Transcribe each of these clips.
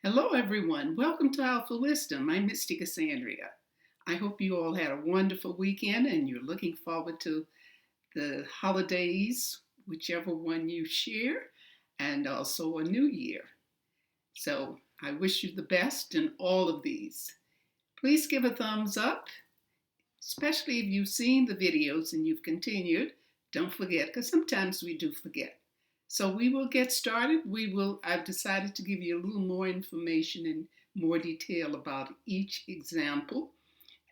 Hello, everyone. Welcome to Alpha Wisdom. I'm Mystic Cassandria. I hope you all had a wonderful weekend and you're looking forward to the holidays, whichever one you share, and also a new year. So I wish you the best in all of these. Please give a thumbs up, especially if you've seen the videos and you've continued. Don't forget, because sometimes we do forget. So we will get started. I've decided to give you a little more information and more detail about each example.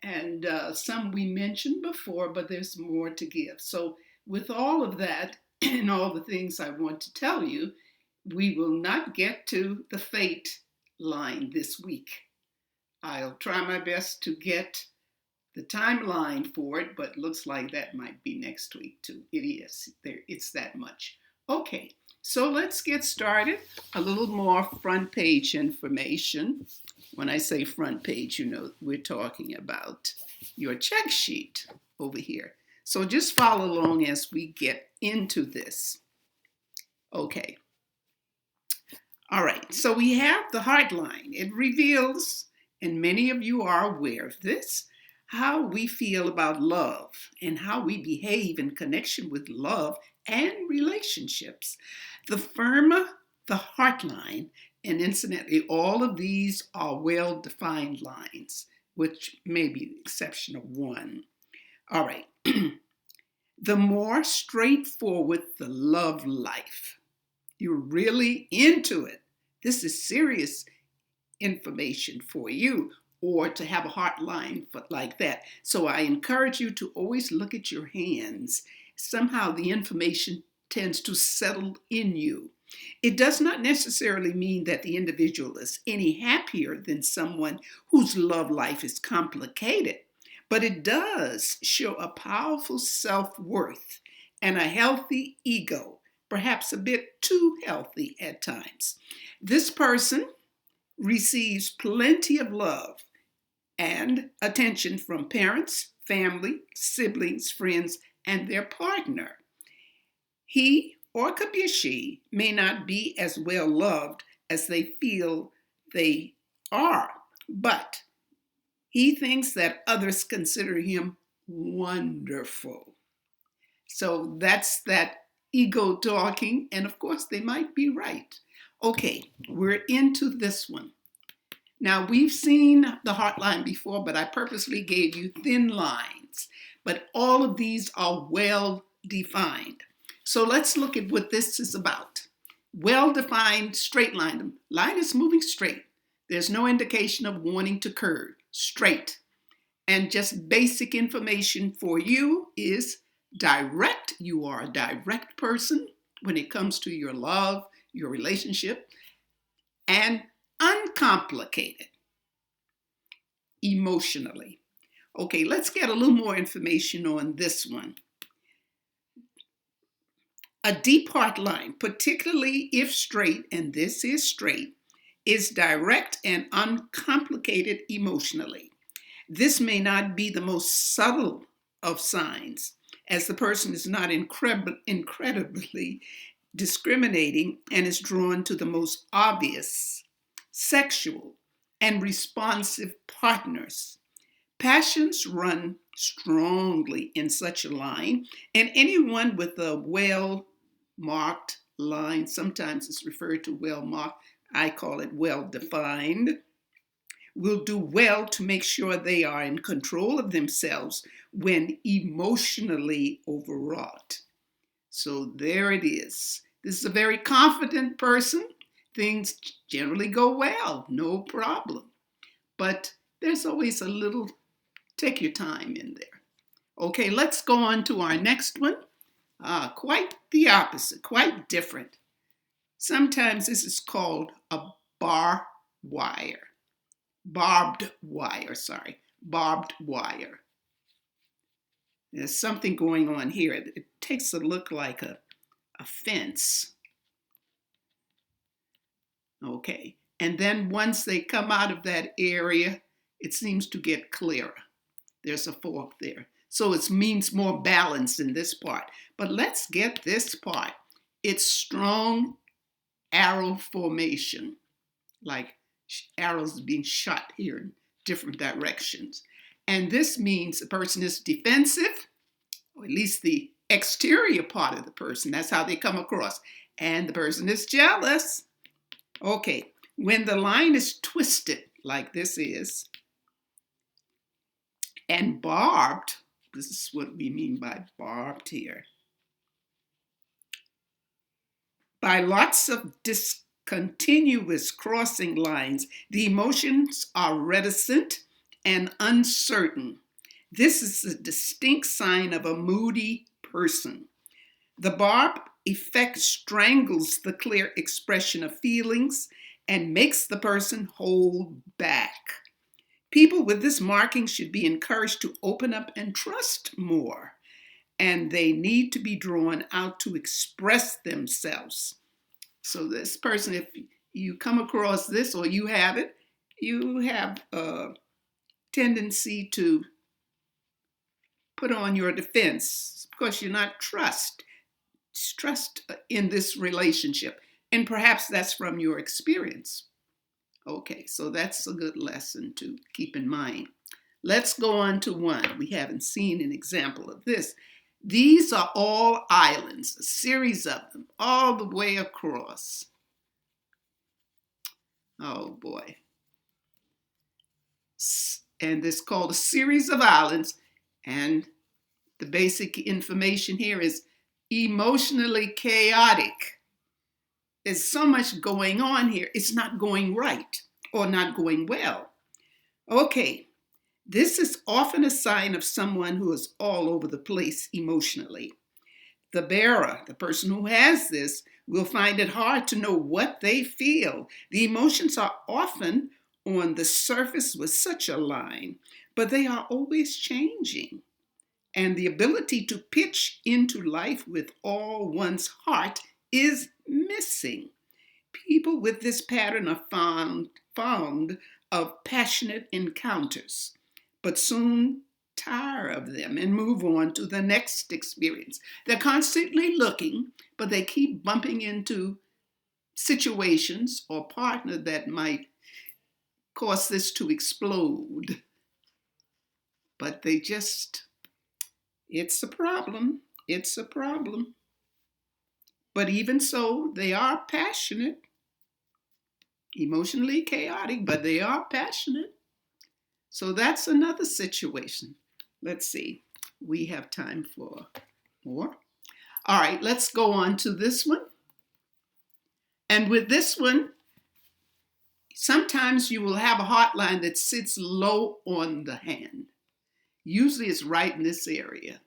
And some we mentioned before, but there's more to give. So with all of that and all the things I want to tell you, we will not get to the fate line this week. I'll try my best to get the timeline for it, but looks like that might be next week too. It is. It's that much. Okay, so let's get started. A little more front page information. When I say front page, we're talking about your check sheet over here. So just follow along as we get into this. Okay. All right, so we have the heart line. It reveals, and many of you are aware of this, how we feel about love and how we behave in connection with love and relationships. The firmer the heart line, and incidentally, all of these are well-defined lines, which may be the exception of one. All right. The more straightforward the love life, you're really into it. This is serious information for you, or to have a heart line like that. So I encourage you to always look at your hands. Somehow the information tends to settle in you. It does not necessarily mean that the individual is any happier than someone whose love life is complicated, but it does show a powerful self-worth and a healthy ego, perhaps a bit too healthy at times. This person receives plenty of love and attention from parents, family, siblings, friends, and their partner. He, or it could be a she, may not be as well loved as they feel they are, but he thinks that others consider him wonderful. So that's that ego talking, and of course they might be right. Okay, we're into this one. Now, we've seen the heart line before, but I purposely gave you thin lines. But all of these are well defined. So let's look at what this is about. Well-defined straight line. The line is moving straight. There's no indication of wanting to curve. Straight. And just basic information for you is direct. You are a direct person when it comes to your love, your relationship, and uncomplicated emotionally. Okay, let's get a little more information on this one. A deep heart line, particularly if straight, and this is straight, is direct and uncomplicated emotionally. This may not be the most subtle of signs, as the person is not incredibly discriminating and is drawn to the most obvious, sexual, and responsive partners. Passions run strongly in such a line, and anyone with a well-marked line, sometimes it's referred to well-marked, I call it well-defined, will do well to make sure they are in control of themselves when emotionally overwrought. So there it is. This is a very confident person. Things generally go well, no problem. But there's always a little, take your time in there. Okay, let's go on to our next one. Quite the opposite, quite different. Sometimes this is called a barbed wire. Barbed wire. There's something going on here. It takes a look like a fence. Okay, and then once they come out of that area, it seems to get clearer. There's a fork there. So it means more balance in this part. But let's get this part. It's strong arrow formation, like arrows being shot here in different directions. And this means the person is defensive, or at least the exterior part of the person. That's how they come across. And the person is jealous. Okay, when the line is twisted like this is, and barbed, this is what we mean by barbed here, by lots of discontinuous crossing lines, the emotions are reticent and uncertain. This is a distinct sign of a moody person. The barb effect strangles the clear expression of feelings and makes the person hold back. People with this marking should be encouraged to open up and trust more, and they need to be drawn out to express themselves. So this person, if you come across this or you have it, you have a tendency to put on your defense because you're not trust in this relationship. And perhaps that's from your experience. Okay, so that's a good lesson to keep in mind. Let's go on to one. We haven't seen an example of this. These are all islands, a series of them, all the way across. Oh boy. And this is called a series of islands. And the basic information here is emotionally chaotic. There's so much going on here. It's not going right or not going well. Okay, this is often a sign of someone who is all over the place emotionally. The bearer, the person who has this, will find it hard to know what they feel. The emotions are often on the surface with such a line, but they are always changing. And the ability to pitch into life with all one's heart is missing. People with this pattern are fond of passionate encounters, but soon tire of them and move on to the next experience. They're constantly looking, but they keep bumping into situations or partner that might cause this to explode. But they just, it's a problem. It's a problem. But even so, they are passionate, emotionally chaotic, but they are passionate. So that's another situation. Let's see. We have time for more. All right, let's go on to this one. And with this one, sometimes you will have a hotline that sits low on the hand. Usually it's right in this area,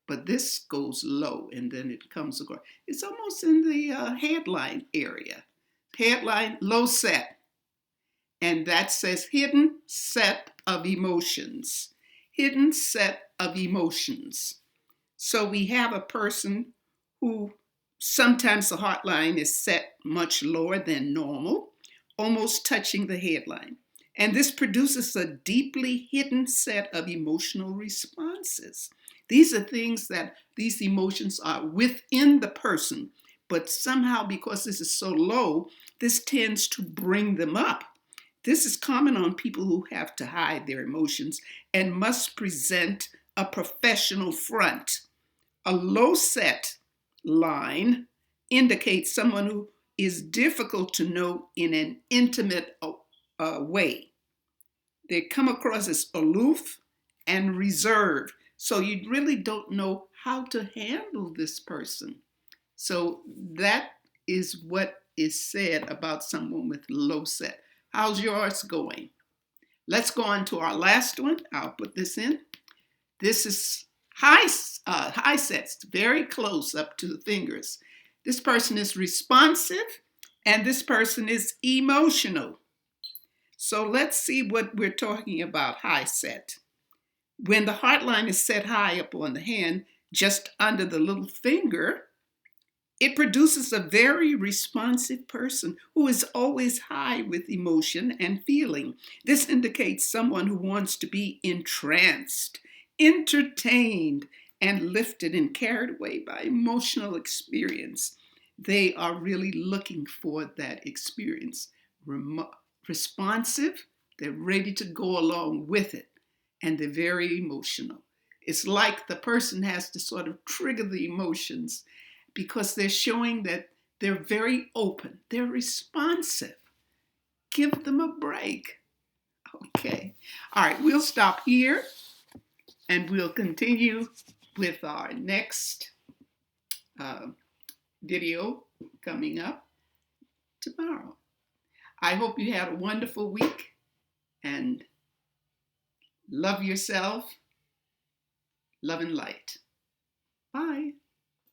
but this goes low and then it comes across. It's almost in the headline area. Headline, low set. And that says hidden set of emotions. Hidden set of emotions. So we have a person who sometimes the hotline is set much lower than normal, almost touching the headline. And this produces a deeply hidden set of emotional responses. These are things that these emotions are within the person, but somehow because this is so low, this tends to bring them up. This is common on people who have to hide their emotions and must present a professional front. A low set line indicates someone who is difficult to know in an intimate way. They come across as aloof and reserved. So you really don't know how to handle this person. So that is what is said about someone with low set. How's yours going? Let's go on to our last one. I'll put this in. This is high sets, very close up to the fingers. This person is responsive and this person is emotional. So let's see what we're talking about, high set. When the heart line is set high up on the hand, just under the little finger, it produces a very responsive person who is always high with emotion and feeling. This indicates someone who wants to be entranced, entertained, and lifted and carried away by emotional experience. They are really looking for that experience. responsive, they're ready to go along with it, and they're very emotional. It's like the person has to sort of trigger the emotions because they're showing that they're very open, they're responsive. Give them a break. Okay. All right, we'll stop here and we'll continue with our next video coming up tomorrow. I hope you had a wonderful week and love yourself. Love and light. Bye.